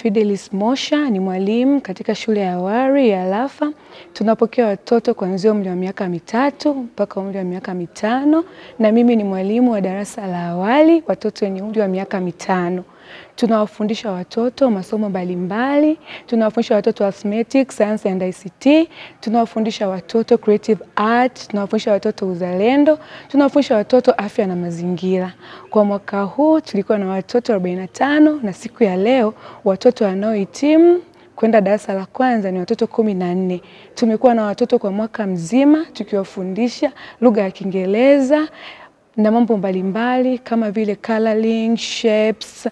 Fidelis Mosha, ni mwalimu katika shule ya awali ya Lafa. Tunapokea watoto kuanzia umri wa miaka 3 mpaka umri wa miaka 5, na mimi ni mwalimu wa darasa la awali, watoto wenye umri wa miaka 5. Tunawafundisha watoto masomo mbalimbali, tunawafundisha watoto arithmetic, science and ICT, tunawafundisha watoto creative art, tunawafundisha watoto uzalendo, tunawafundisha watoto afya na mazingira. Kwa mwaka huu tulikuwa na watoto 45, na siku ya leo watoto wanaohitimu kwenda darasa la kwanza ni watoto 14. Tumekuwa na watoto kwa mwaka mzima tukiwafundisha lugha ya Kiingereza na mambo mbalimbali kama vile coloring, shapes,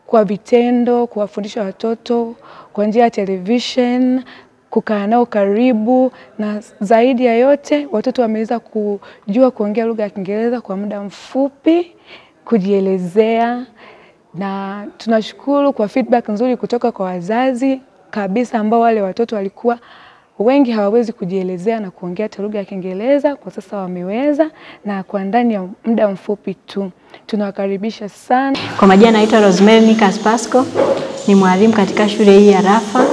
kwa vitendo, kuwafundisha watoto kwa njia ya television, kukaa nao karibu, na zaidi ya yote watoto wameweza kujua kuongea lugha ya Kiingereza kwa muda mfupi, kujielezea, na tunashukuru kwa feedback nzuri kutoka kwa wazazi kabisa ambao wale watoto walikuwa wengi hawawezi kujielezea na kuongea lugha ya Kiingereza, kwa sasa wameweza na kwa ndani ya muda mfupi tu. Tunawakaribisha sana. Kwa majina naitwa Rosemary Nikas Pasco, ni mwalimu katika shule hii ya Lafa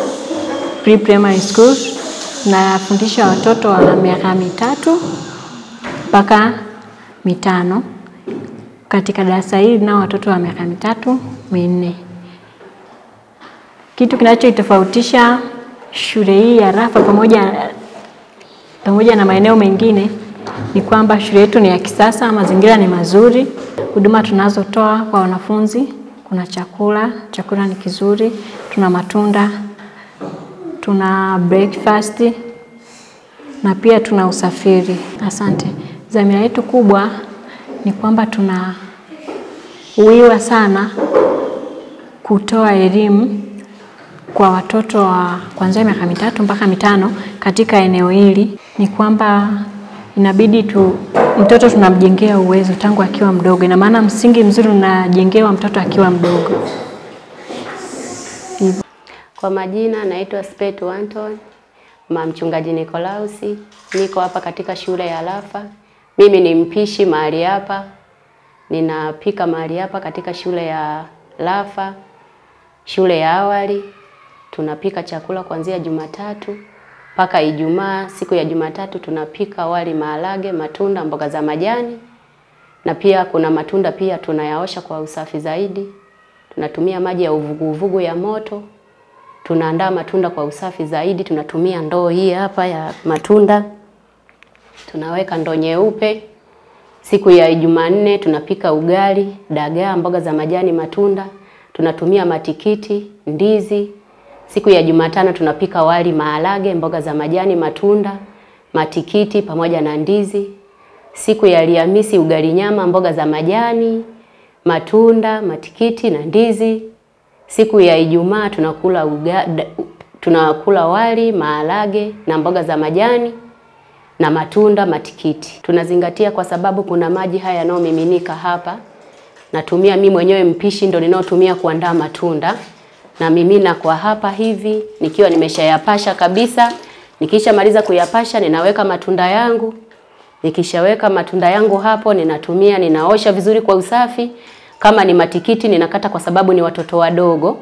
Pre-Primary School. Nafundisha watoto wa miaka 3 mpaka 5. Katika darasa hili na watoto wa miaka 3, 4. Kitu kinachoitofautisha shule hii ya Lafa pamoja na maeneo mengine ni kwamba shule yetu ni ya kisasa, mazingira ni mazuri, huduma tunazotoa kwa wanafunzi, kuna chakula ni kizuri, tuna matunda, tuna breakfast, na pia tuna usafiri. Asante. Dhamira yetu kubwa ni kwamba tunauiwa sana kutoa elimu kwa watoto wa kuanzia miaka 3 mpaka 5 katika eneo hili. Ni kwamba inabidi mtoto tunamjengea uwezo tangu akiwa mdogo. Ina maana msingi mzuri unajengewa mtoto akiwa mdogo. Kwa majina naitwa Spetu Anton, mchungaji Nikolausi. Niko hapa katika shule ya Lafa. Mimi ni mpishi mahali hapa. Ninapika mahali hapa katika shule ya Lafa, shule ya awali. Tunapika chakula kuanzia Jumatatu mpaka Ijumaa. Siku ya Jumatatu tunapika wali, maharage, matunda, mboga za majani, na pia kuna matunda pia tunayaosha kwa usafi zaidi. Tunatumia maji ya uvuguvugu ya moto. Tunaandaa matunda kwa usafi zaidi. Tunatumia ndoo hii hapa ya matunda. Tunaweka ndoo nyeupe. Siku ya Jumanne tunapika ugali, dagaa, mboga za majani, matunda. Tunatumia matikiti, ndizi. Siku ya Jumatano tunapika wali, maharage, mboga za majani, matunda, matikiti pamoja na ndizi. Siku ya Alhamisi ugali, nyama, mboga za majani, matunda, matikiti na ndizi. Siku ya Ijumaa tunakula wali, maharage na mboga za majani na matunda, matikiti. Tunazingatia kwa sababu kuna maji haya yanayomiminika hapa. Natumia mimi mwenyewe mpishi ndo ninaotumia kuandaa matunda. Na mimina kwa hapa hivi nikiwa nimeshayapasha kabisa. Nikisha maliza kuyapasha ninaweka matunda yangu. Nikishaweka matunda yangu hapo ninaosha vizuri kwa usafi. Kama ni matikiti ninakata kwa sababu ni watoto wadogo.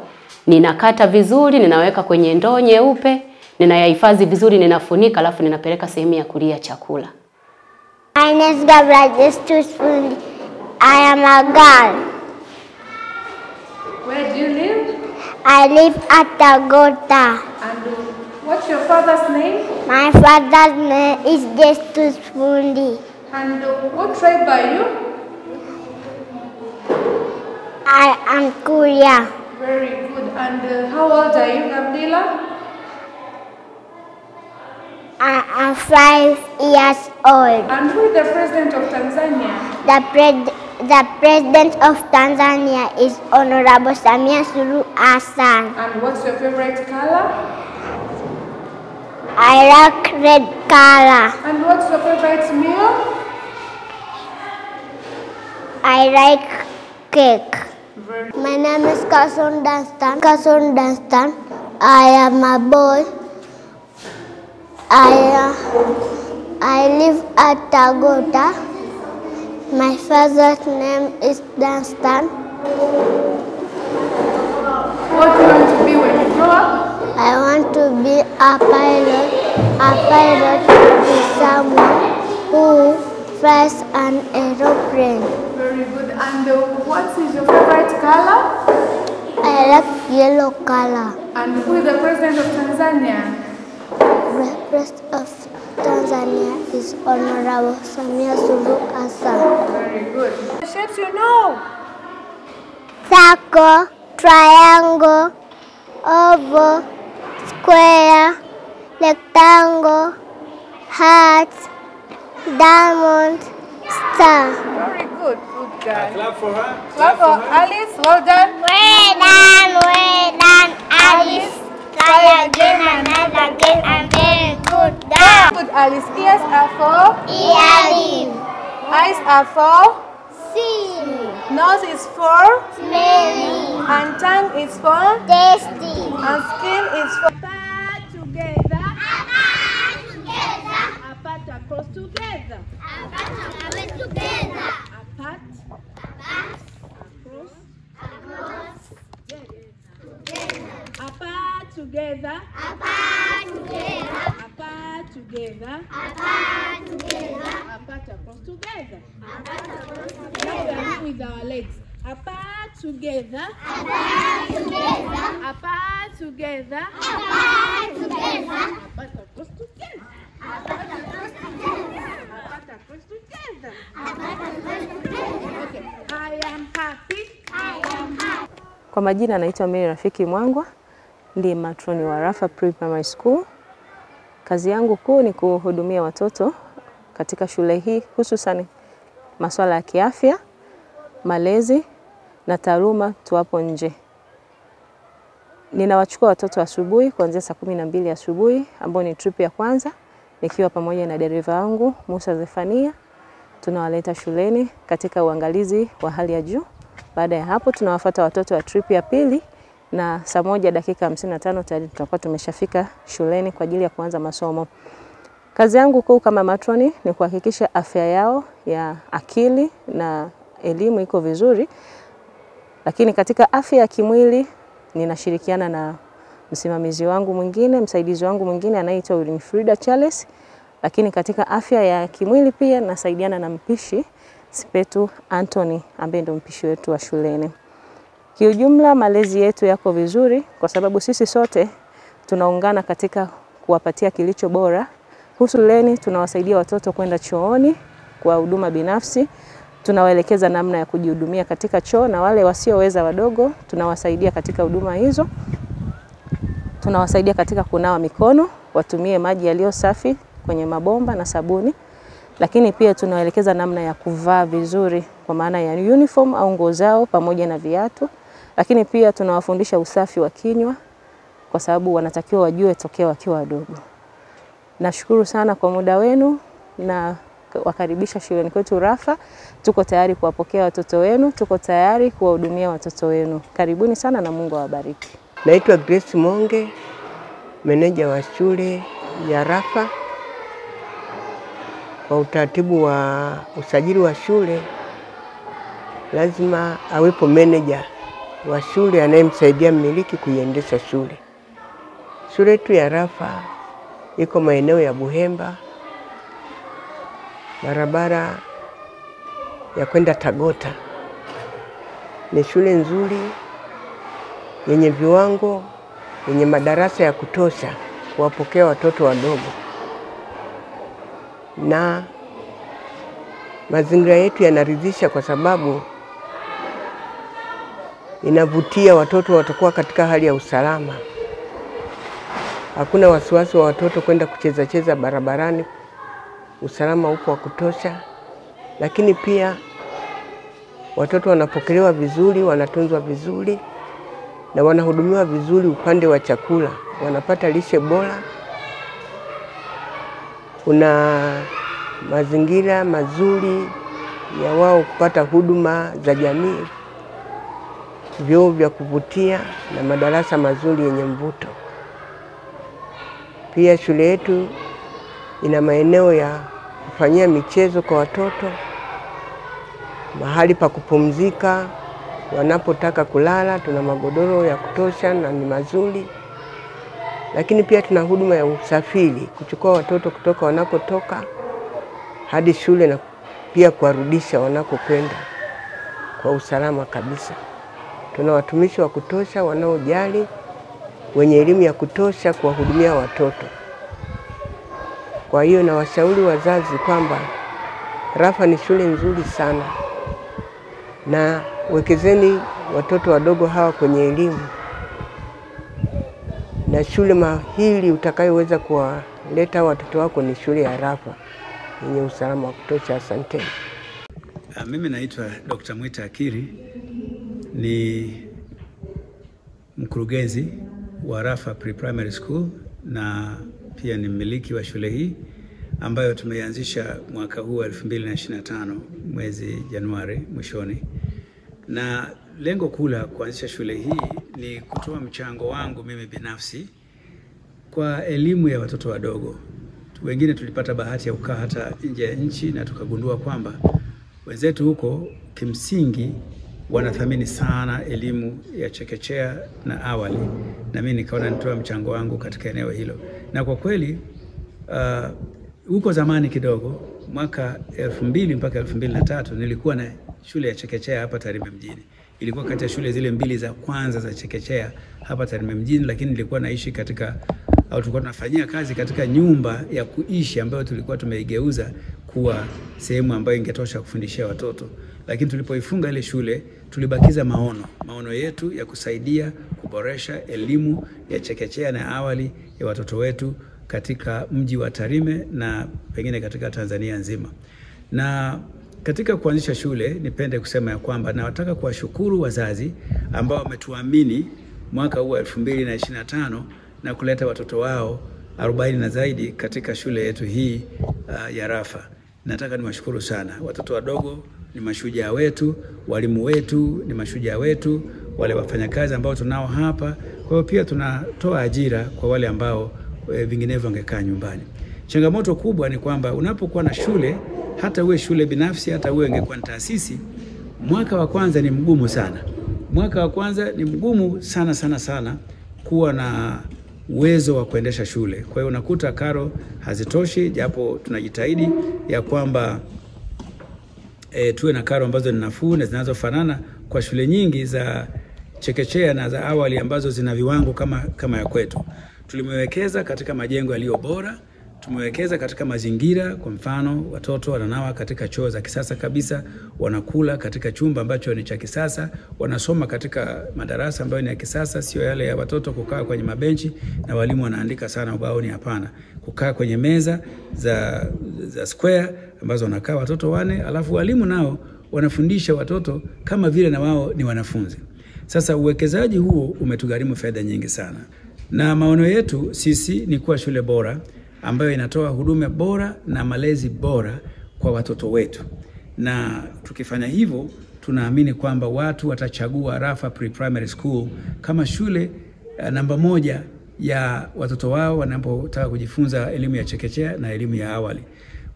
Ninakata vizuri, ninaweka kwenye ndoo nyeupe, ninayahifadhi vizuri, ninafunika, alafu ninapeleka sehemu ya kulia chakula. My name is Gabriel Justus. I am a girl. Where do you live? I live at Tagota. And what's your father's name? My father's name is Justus Fundi. And what tribe are you? I am Kuria. Very good. And how old are you, Gabriela? I am 5 years old. And who is the president of Tanzania? The president of Tanzania is Honorable Samia Suluhu Hassan. And what's your favorite color? I like red color. And what's your favorite meal? I like cake. My name is Kasun Danstan. I am a boy. I live at Tagota. My father's name is Danstan. What do you want to be when I want to be a pilot. A pilot is someone who flies an aeroplane. Very good. And what is your favorite color? I like yellow color. And who is the president of Tanzania? The president of Tanzania is Honorable Samia Suluhu Hassan. Very good. Shapes you know? Circle, triangle, oval, square, rectangle, heart, diamond, star. Very good. Good girl. Clap for her. Clap for Alice. Well done. Well done, Alice. Try again and again and very good girl. Good, Alice. Ears are for? Earring, Eyes are for? see, Nose is for? smelling, And tongue is for? tasty. And skin is for? Apart together. Apart across together. Apart across apart together. Apart together. Apart across together. Now we are doing with our legs. Apart together. Apart together. Apart across together. Apart across together. Okay. I am happy. Kwa majina naitwa Mary Rafiki Mwangwa, ndiye matroni wa Rafa Pre-Primary School. Kazi yangu kuu ni kuhudumia watoto katika shule hii, hususan masuala ya kiafya, malezi na taaluma tuwapo nje. Ninawachukua watoto asubuhi kuanzia saa 12 asubuhi, ambao ni trip ya kwanza, nikiwa pamoja na dereva wangu Musa Zefania. Tunawaleta shuleni katika uangalizi wa hali ya juu. Baada ya hapo tunawafuata watoto wa trip ya pili, na saa 1:55 tayari tutakuwa tumeshafika shuleni kwa ajili ya kuanza masomo. Kazi yangu kuu kama matroni ni kuhakikisha afya yao ya akili na elimu iko vizuri. Lakini katika afya ya kimwili ninashirikiana na msimamizi wangu mwingine, msaidizi wangu mwingine anaitwa Winfrida Charles. Lakini katika afya ya kimwili pia nasaidiana na mpishi Spetu Anthony, ambaye ndio mpishi wetu wa shuleni. Kiujumla malezi yetu yako vizuri kwa sababu sisi sote tunaungana katika kuwapatia kilicho bora. Shuleni tunawasaidia watoto kwenda chooni kwa huduma binafsi. Tunawaelekeza namna ya kujihudumia katika choo, na wale wasioweza wadogo tunawasaidia katika huduma hizo. Tunawasaidia katika kunawa mikono, watumie maji yaliyo safi kwenye mabomba na sabuni. Lakini pia tunawaelekeza namna ya kuvaa vizuri kwa maana ya uniform au nguo zao pamoja na viatu. Lakini pia tunawafundisha usafi wa kinywa kwa sababu wanatakiwa wajue tokea wakiwa wadogo. Nashukuru sana kwa muda wenu na wakaribisha shuleni kwetu Rafa. Tuko tayari kuwapokea watoto wenu, tuko tayari kuwahudumia watoto wenu. Karibuni sana na Mungu awabariki. Naitwa Grace Monge, meneja wa shule ya Rafa. Kwa utaratibu wa usajili wa shule lazima awepo meneja wa shule anayemsaidia mmiliki kuiendesha shule. Shule yetu ya Rafa iko maeneo ya Buhemba, barabara ya kwenda Tagota. Ni shule nzuri yenye viwango, yenye madarasa ya kutosha kuwapokea watoto wadogo. Na mazingira yetu yanaridhisha kwa sababu inavutia watoto watakuwa katika hali ya usalama. Hakuna wasiwasi wa watoto kwenda kucheza barabarani. Usalama upo wa kutosha. Lakini pia watoto wanapokelewa vizuri, wanatunzwa vizuri na wanahudumiwa vizuri upande wa chakula. Wanapata lishe bora. Kuna mazingira mazuri ya wao kupata huduma za jamii, vyoo vya kuvutia na madarasa mazuri yenye mvuto. Pia shule yetu ina maeneo ya kufanyia michezo kwa watoto, mahali pa kupumzika wanapotaka kulala, tuna magodoro ya kutosha na ni mazuri. lakini pia tuna huduma ya usafiri, kuchukua watoto kutoka wanakotoka hadi shule na pia kuwarudisha wanakokwenda kwa usalama kabisa. Tuna watumishi wa kutosha wanaojali, wenye elimu ya kutosha kuwahudumia watoto. Kwa hiyo na washauri wazazi kwamba Rafa ni shule nzuri sana, na wekezeni watoto wadogo hawa kwenye elimu na shule mahiri utakayoweza kuwaleta watoto wako ni shule ya Rafa yenye usalama wa kutosha. Asante. Mimi naitwa Dr. Mwita Akiri, ni mkurugenzi wa Rafa Pre-Primary School na pia ni mmiliki wa shule hii ambayo tumeianzisha mwaka huu 2025 mwezi Januari mwishoni. Na lengo kuu la kuanzisha shule hii ni kutoa mchango wangu mimi binafsi kwa elimu ya watoto wadogo. Wengine tulipata bahati ya kukaa hata nje ya nchi na tukagundua kwamba wenzetu huko kimsingi wanathamini sana elimu ya chekechea na awali, na mimi nikaona nitoa mchango wangu katika eneo hilo. Na kwa kweli huko zamani kidogo, mwaka 2000 mpaka 2003 nilikuwa na shule ya chekechea hapa Tarime mjini. Ilikuwa kati ya shule zile mbili za kwanza za chekechea hapa Tarime mjini, lakini nilikuwa naishi tulikuwa tunafanyia kazi katika nyumba ya kuishi ambayo tulikuwa tumeigeuza kuwa sehemu ambayo ingetosha kufundishia watoto. Lakini tulipoifunga ile shule, tulibakiza maono yetu ya kusaidia kuboresha elimu ya chekechea na awali ya watoto wetu katika mji wa Tarime na pengine katika Tanzania nzima. Na katika kuanzisha shule, nipende kusema ya kwamba nawataka kuwashukuru wazazi ambao wametuamini mwaka huu 2025 na kuleta watoto wao 40 na zaidi katika shule yetu hii ya Rafa. Nataka niwashukuru sana. Watoto wadogo ni mashujaa wetu, walimu wetu ni mashujaa wetu, wale wafanyakazi ambao tunao hapa. Kwa hiyo pia tunatoa ajira kwa wale ambao vinginevyo wangekaa nyumbani. Changamoto kubwa ni kwamba unapokuwa na shule, hata uwe shule binafsi, hata uwe ungekuwa ni taasisi, mwaka wa kwanza ni mgumu sana. Mwaka wa kwanza ni mgumu sana kuwa na uwezo wa kuendesha shule. Kwa hiyo unakuta karo hazitoshi, japo tunajitahidi ya kwamba tuwe na karo ambazo ni nafuu na zinazofanana kwa shule nyingi za chekechea na za awali ambazo zina viwango kama ya kwetu. Tulimewekeza katika majengo yaliyo bora, tumewekeza katika mazingira. Kwa mfano, watoto wananawa katika choo za kisasa kabisa, wanakula katika chumba ambacho ni cha kisasa, wanasoma katika madarasa ambayo ni ya kisasa, sio yale ya watoto kukaa kwenye mabenchi na walimu wanaandika sana ubaoni. Hapana, kukaa kwenye meza za square ambazo wanakaa watoto 4, alafu walimu nao wanafundisha watoto kama vile na wao ni wanafunzi. Sasa uwekezaji huo umetugharimu fedha nyingi sana. Na maono yetu sisi ni kuwa shule bora ambayo inatoa huduma bora na malezi bora kwa watoto wetu. Na tukifanya hivyo, tunaamini kwamba watu watachagua Rafa Pre-Primary School kama shule namba 1 ya watoto wao wanapotaka kujifunza elimu ya chekechea na elimu ya awali.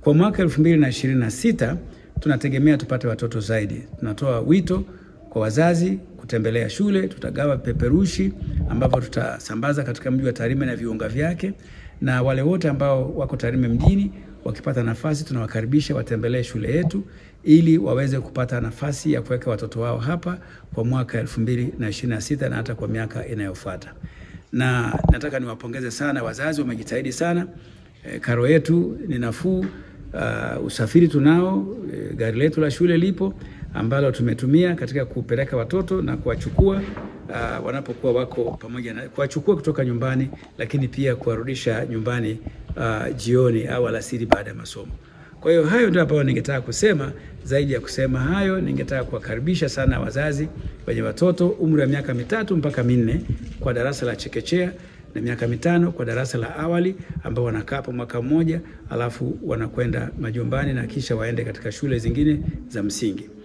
Kwa mwaka 2026 tunategemea tupate watoto zaidi. Tunatoa wito kwa wazazi kutembelea shule. Tutagawa peperushi ambavyo tutasambaza katika mji wa Tarime na viunga vyake, na wale wote ambao wako Tarime mjini wakipata nafasi tunawakaribisha watembelee shule yetu ili waweze kupata nafasi ya kuweka watoto wao hapa kwa mwaka 2026 na hata kwa miaka inayofuata. Na nataka niwapongeze sana wazazi, wamejitahidi sana. Karo yetu ni nafuu, usafiri tunao, gari letu la shule lipo ambalo tumetumia katika kupeleka watoto na kuwachukua wanapokuwa wako pamoja na kuwachukua kutoka nyumbani, lakini pia kuwarudisha nyumbani jioni au alasiri baada ya masomo. Kwa hiyo hayo ndio ambayo ningetaka kusema. Zaidi ya kusema hayo, ningetaka kuwakaribisha sana wazazi wenye watoto umri wa miaka 3 mpaka 4 kwa darasa la chekechea na miaka 5 kwa darasa la awali, ambao wanakaa hapo mwaka mmoja alafu wanakwenda majumbani na kisha waende katika shule zingine za msingi.